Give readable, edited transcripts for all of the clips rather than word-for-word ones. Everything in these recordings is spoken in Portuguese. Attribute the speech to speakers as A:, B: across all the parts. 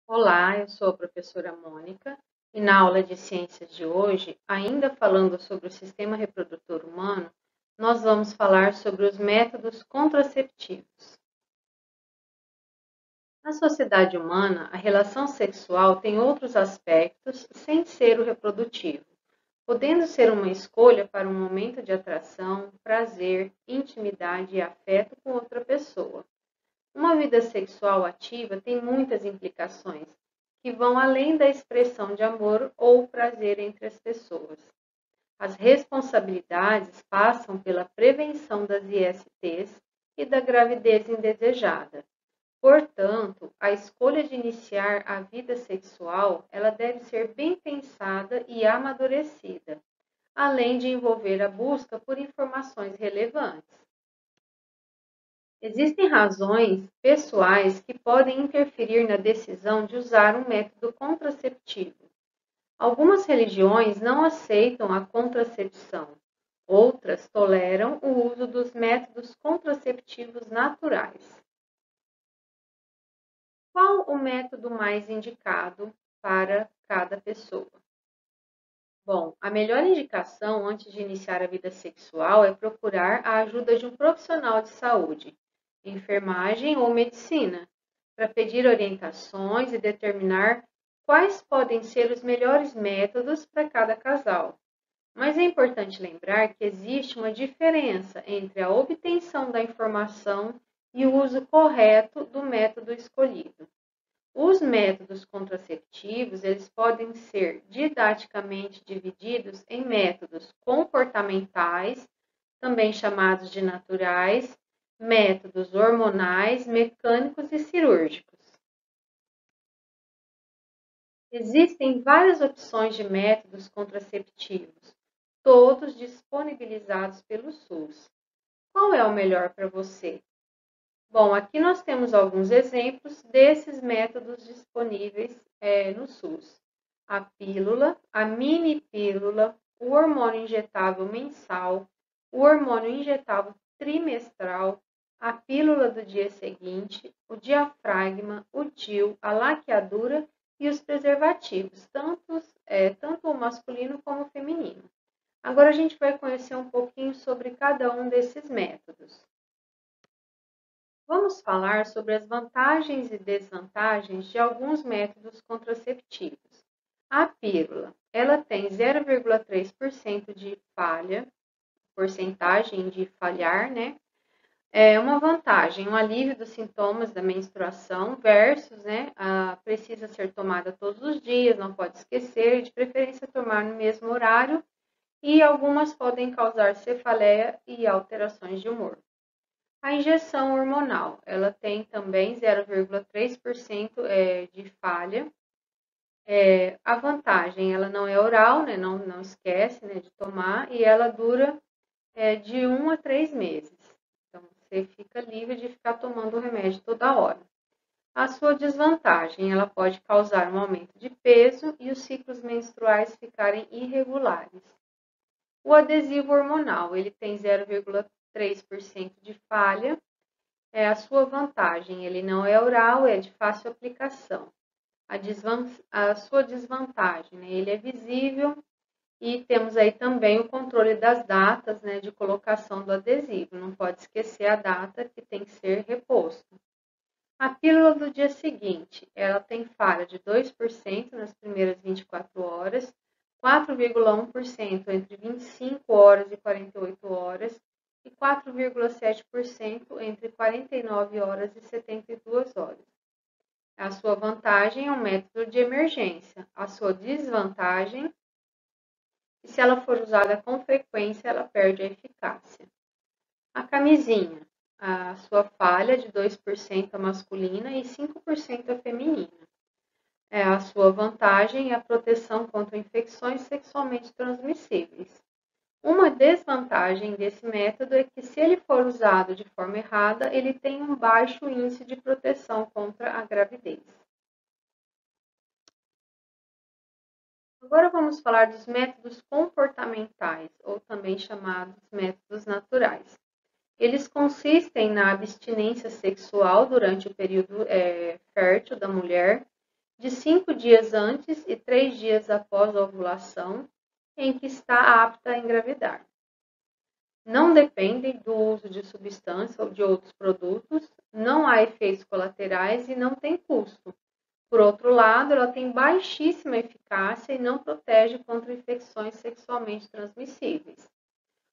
A: Olá, eu sou a professora Mônica e na aula de ciências de hoje, ainda falando sobre o sistema reprodutor humano, nós vamos falar sobre os métodos contraceptivos. Na sociedade humana, a relação sexual tem outros aspectos sem ser o reprodutivo, podendo ser uma escolha para um momento de atração, prazer, intimidade e afeto com outra pessoa. Uma vida sexual ativa tem muitas implicações, que vão além da expressão de amor ou prazer entre as pessoas. As responsabilidades passam pela prevenção das ISTs e da gravidez indesejada. Portanto, a escolha de iniciar a vida sexual, ela deve ser bem pensada e amadurecida, além de envolver a busca por informações relevantes. Existem razões pessoais que podem interferir na decisão de usar um método contraceptivo. Algumas religiões não aceitam a contracepção, outras toleram o uso dos métodos contraceptivos naturais. Qual o método mais indicado para cada pessoa? Bom, a melhor indicação antes de iniciar a vida sexual é procurar a ajuda de um profissional de saúde, enfermagem ou medicina, para pedir orientações e determinar quais podem ser os melhores métodos para cada casal. Mas é importante lembrar que existe uma diferença entre a obtenção da informação e o uso correto do método escolhido. Os métodos contraceptivos, eles podem ser didaticamente divididos em métodos comportamentais, também chamados de naturais, métodos hormonais, mecânicos e cirúrgicos. Existem várias opções de métodos contraceptivos, todos disponibilizados pelo SUS. Qual é o melhor para você? Bom, aqui nós temos alguns exemplos desses métodos disponíveis no SUS. A pílula, a mini pílula, o hormônio injetável mensal, o hormônio injetável trimestral, a pílula do dia seguinte, o diafragma, o DIU, a laqueadura e os preservativos, tanto o masculino como o feminino. Agora a gente vai conhecer um pouquinho sobre cada um desses métodos. Vamos falar sobre as vantagens e desvantagens de alguns métodos contraceptivos. A pílula, ela tem 0,3% de falha, porcentagem de falhar, né? É uma vantagem, um alívio dos sintomas da menstruação versus, né, precisa ser tomada todos os dias, não pode esquecer, de preferência tomar no mesmo horário, e algumas podem causar cefaleia e alterações de humor. A injeção hormonal, ela tem também 0,3% de falha. A vantagem, ela não é oral, né? Não esquece, né, de tomar, e ela dura de 1 a 3 meses. Então, você fica livre de ficar tomando o remédio toda hora. A sua desvantagem, ela pode causar um aumento de peso e os ciclos menstruais ficarem irregulares. O adesivo hormonal, ele tem 0,3% de falha. A sua vantagem, ele não é oral, é de fácil aplicação. A sua desvantagem, né, ele é visível e temos aí também o controle das datas, né, de colocação do adesivo. Não pode esquecer a data que tem que ser reposto. A pílula do dia seguinte, ela tem falha de 2% nas primeiras 24 horas, 4,1% entre 25 horas e 48 horas e 4,7% entre 49 horas e 72 horas. A sua vantagem é um método de emergência. A sua desvantagem, se ela for usada com frequência, ela perde a eficácia. A camisinha, a sua falha de 2% a masculina e 5% a feminina. A sua vantagem é a proteção contra infecções sexualmente transmissíveis. Uma desvantagem desse método é que, se ele for usado de forma errada, ele tem um baixo índice de proteção contra a gravidez. Agora vamos falar dos métodos comportamentais, ou também chamados métodos naturais. Eles consistem na abstinência sexual durante o período fértil da mulher de 5 dias antes e 3 dias após a ovulação, em que está apta a engravidar. Não dependem do uso de substância ou de outros produtos, não há efeitos colaterais e não tem custo. Por outro lado, ela tem baixíssima eficácia e não protege contra infecções sexualmente transmissíveis.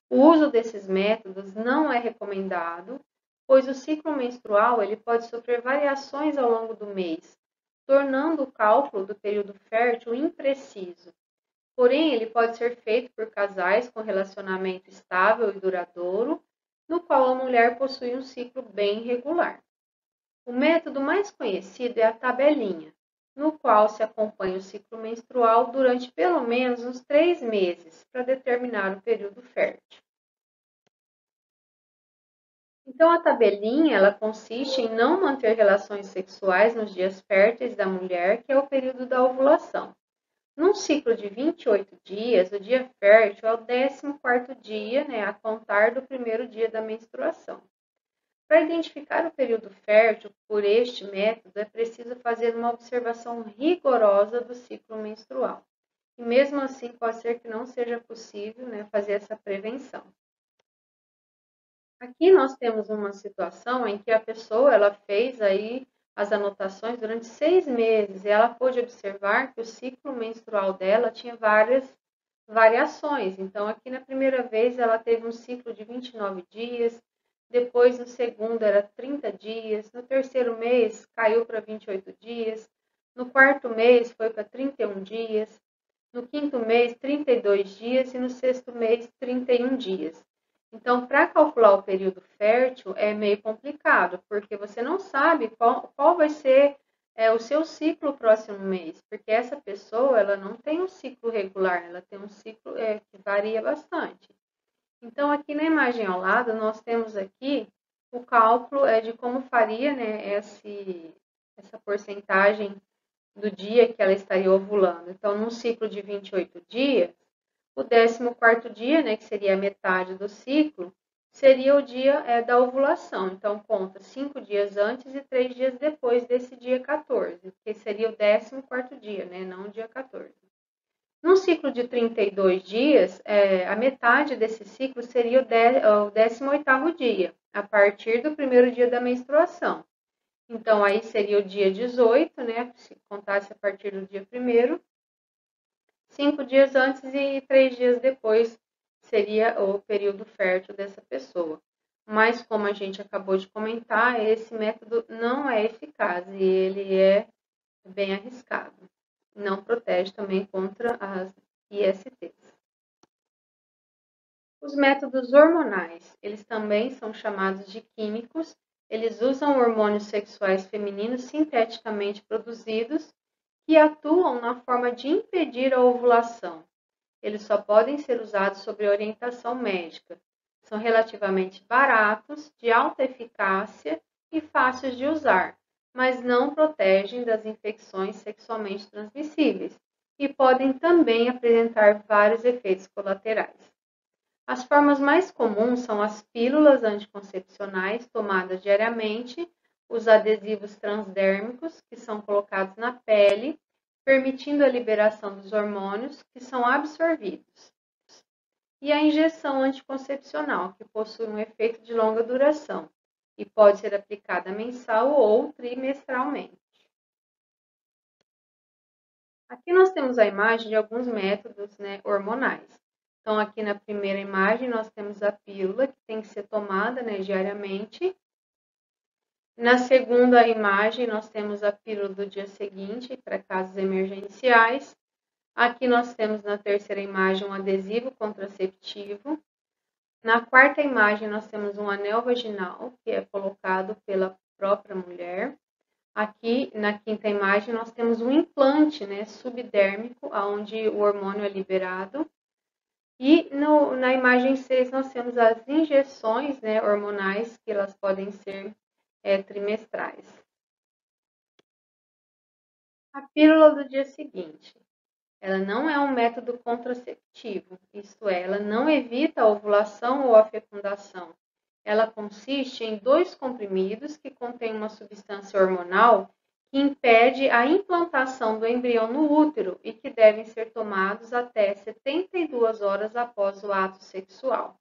A: O uso desses métodos não é recomendado, pois o ciclo menstrual ele pode sofrer variações ao longo do mês, tornando o cálculo do período fértil impreciso. Porém, ele pode ser feito por casais com relacionamento estável e duradouro, no qual a mulher possui um ciclo bem regular. O método mais conhecido é a tabelinha, no qual se acompanha o ciclo menstrual durante pelo menos uns 3 meses para determinar o período fértil. Então, a tabelinha ela consiste em não manter relações sexuais nos dias férteis da mulher, que é o período da ovulação. Num ciclo de 28 dias, o dia fértil é o 14º dia, a contar do primeiro dia da menstruação. Para identificar o período fértil por este método, é preciso fazer uma observação rigorosa do ciclo menstrual. E mesmo assim, pode ser que não seja possível, fazer essa prevenção. Aqui nós temos uma situação em que a pessoa ela fez aí as anotações durante 6 meses e ela pôde observar que o ciclo menstrual dela tinha várias variações. Então, aqui na primeira vez ela teve um ciclo de 29 dias, depois no segundo era 30 dias, no terceiro mês caiu para 28 dias, no quarto mês foi para 31 dias, no quinto mês 32 dias e no sexto mês 31 dias. Então, para calcular o período fértil é meio complicado, porque você não sabe qual vai ser o seu ciclo próximo mês, porque essa pessoa ela não tem um ciclo regular, ela tem um ciclo que varia bastante. Então, aqui na imagem ao lado, nós temos aqui o cálculo de como faria essa porcentagem do dia que ela estaria ovulando. Então, num ciclo de 28 dias, o 14º dia, que seria a metade do ciclo, seria o dia da ovulação. Então, conta 5 dias antes e 3 dias depois desse dia 14, que seria o 14º dia, não o dia 14. Num ciclo de 32 dias, a metade desse ciclo seria o 18º dia, a partir do primeiro dia da menstruação. Então, aí seria o dia 18, se contasse a partir do dia 1º, 5 dias antes e 3 dias depois seria o período fértil dessa pessoa. Mas, como a gente acabou de comentar, esse método não é eficaz e ele é bem arriscado. Não protege também contra as ISTs. Os métodos hormonais, eles também são chamados de químicos. Eles usam hormônios sexuais femininos sinteticamente produzidos que atuam na forma de impedir a ovulação. Eles só podem ser usados sob orientação médica. São relativamente baratos, de alta eficácia e fáceis de usar, mas não protegem das infecções sexualmente transmissíveis e podem também apresentar vários efeitos colaterais. As formas mais comuns são as pílulas anticoncepcionais tomadas diariamente, os adesivos transdérmicos, que são colocados na pele, permitindo a liberação dos hormônios que são absorvidos. E a injeção anticoncepcional, que possui um efeito de longa duração e pode ser aplicada mensal ou trimestralmente. Aqui nós temos a imagem de alguns métodos hormonais. Então, aqui na primeira imagem, nós temos a pílula, que tem que ser tomada diariamente. Na segunda imagem, nós temos a pílula do dia seguinte, para casos emergenciais. Aqui nós temos na terceira imagem um adesivo contraceptivo. Na quarta imagem, nós temos um anel vaginal, que é colocado pela própria mulher. Aqui, na quinta imagem, nós temos um implante subdérmico, onde o hormônio é liberado. E na imagem 6, nós temos as injeções hormonais, que elas podem ser trimestrais. A pílula do dia seguinte, ela não é um método contraceptivo, isto é, ela não evita a ovulação ou a fecundação. Ela consiste em 2 comprimidos que contêm uma substância hormonal que impede a implantação do embrião no útero e que devem ser tomados até 72 horas após o ato sexual.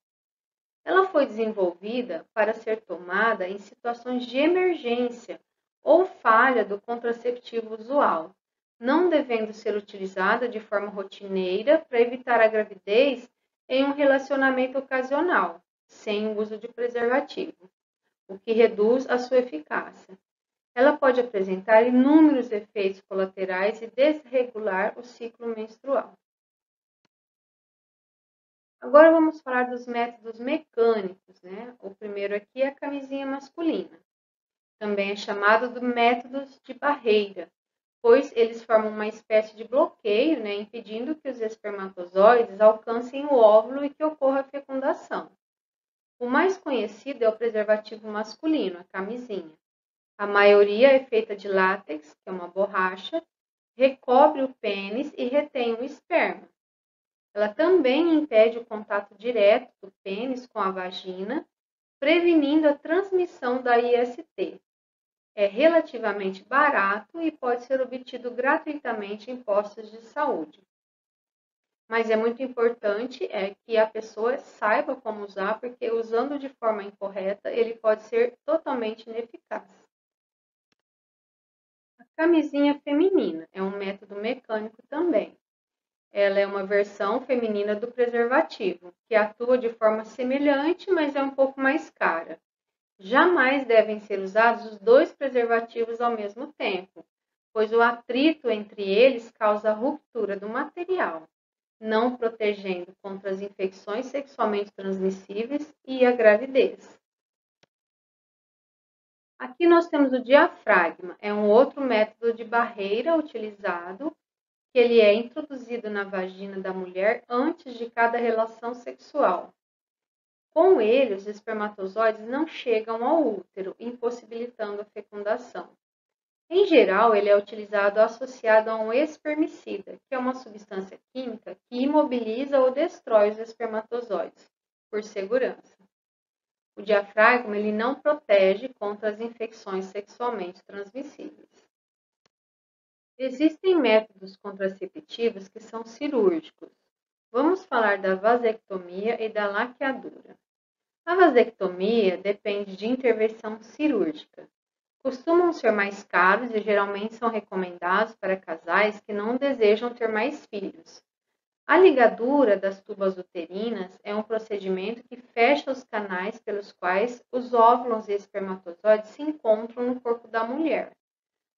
A: Ela foi desenvolvida para ser tomada em situações de emergência ou falha do contraceptivo usual, não devendo ser utilizada de forma rotineira para evitar a gravidez em um relacionamento ocasional, sem o uso de preservativo, o que reduz a sua eficácia. Ela pode apresentar inúmeros efeitos colaterais e desregular o ciclo menstrual. Agora vamos falar dos métodos mecânicos, né? O primeiro aqui é a camisinha masculina. Também é chamado de métodos de barreira, pois eles formam uma espécie de bloqueio, né, impedindo que os espermatozoides alcancem o óvulo e que ocorra a fecundação. O mais conhecido é o preservativo masculino, a camisinha. A maioria é feita de látex, que é uma borracha, recobre o pênis e retém o esperma. Ela também impede o contato direto do pênis com a vagina, prevenindo a transmissão da IST. É relativamente barato e pode ser obtido gratuitamente em postos de saúde. Mas é muito importante que a pessoa saiba como usar, porque usando de forma incorreta, ele pode ser totalmente ineficaz. A camisinha feminina é um método mecânico também. Ela é uma versão feminina do preservativo, que atua de forma semelhante, mas é um pouco mais cara. Jamais devem ser usados os dois preservativos ao mesmo tempo, pois o atrito entre eles causa a ruptura do material, não protegendo contra as infecções sexualmente transmissíveis e a gravidez. Aqui nós temos o diafragma, é um outro método de barreira utilizado, que ele é introduzido na vagina da mulher antes de cada relação sexual. Com ele, os espermatozoides não chegam ao útero, impossibilitando a fecundação. Em geral, ele é utilizado associado a um espermicida, que é uma substância química que imobiliza ou destrói os espermatozoides, por segurança. O diafragma ele não protege contra as infecções sexualmente transmissíveis. Existem métodos contraceptivos que são cirúrgicos. Vamos falar da vasectomia e da laqueadura. A vasectomia depende de intervenção cirúrgica. Costumam ser mais caros e geralmente são recomendados para casais que não desejam ter mais filhos. A ligadura das tubas uterinas é um procedimento que fecha os canais pelos quais os óvulos e espermatozoides se encontram no corpo da mulher.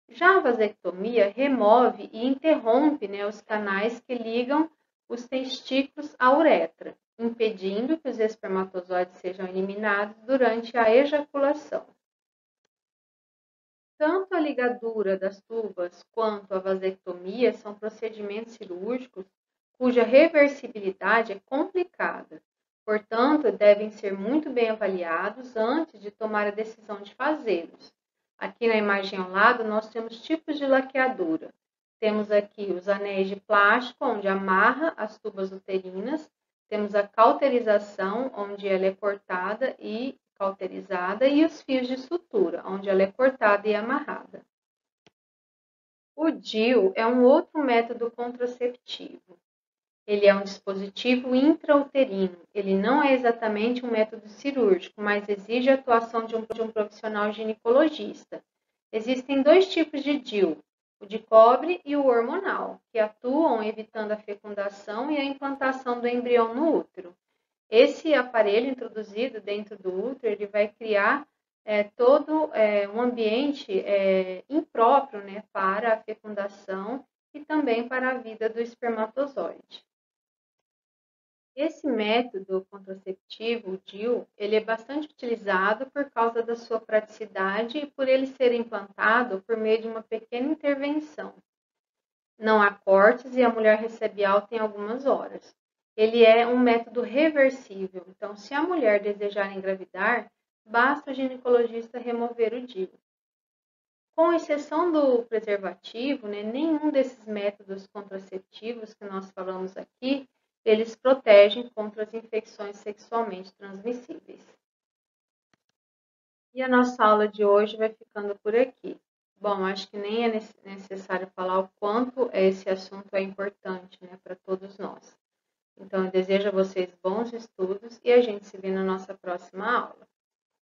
A: Já a vasectomia remove e interrompe os canais que ligam os testículos à uretra, impedindo que os espermatozoides sejam eliminados durante a ejaculação. Tanto a ligadura das tubas quanto a vasectomia são procedimentos cirúrgicos cuja reversibilidade é complicada. Portanto, devem ser muito bem avaliados antes de tomar a decisão de fazê-los. Aqui na imagem ao lado, nós temos tipos de laqueadura. Temos aqui os anéis de plástico, onde amarra as tubas uterinas. Temos a cauterização, onde ela é cortada e cauterizada, e os fios de sutura, onde ela é cortada e amarrada. O DIU é um outro método contraceptivo. Ele é um dispositivo intrauterino. Ele não é exatamente um método cirúrgico, mas exige a atuação de um profissional ginecologista. Existem dois tipos de DIU, o de cobre e o hormonal, que atuam evitando a fecundação e a implantação do embrião no útero. Esse aparelho introduzido dentro do útero, ele vai criar todo um ambiente impróprio para a fecundação e também para a vida do espermatozoide. Esse método contraceptivo, o DIU, ele é bastante utilizado por causa da sua praticidade e por ele ser implantado por meio de uma pequena intervenção. Não há cortes e a mulher recebe alta em algumas horas. Ele é um método reversível, então se a mulher desejar engravidar, basta o ginecologista remover o DIU. Com exceção do preservativo, nenhum desses métodos contraceptivos que nós falamos aqui, eles protegem contra as infecções sexualmente transmissíveis. E a nossa aula de hoje vai ficando por aqui. Bom, acho que nem é necessário falar o quanto esse assunto é importante, né, para todos nós. Então, eu desejo a vocês bons estudos e a gente se vê na nossa próxima aula.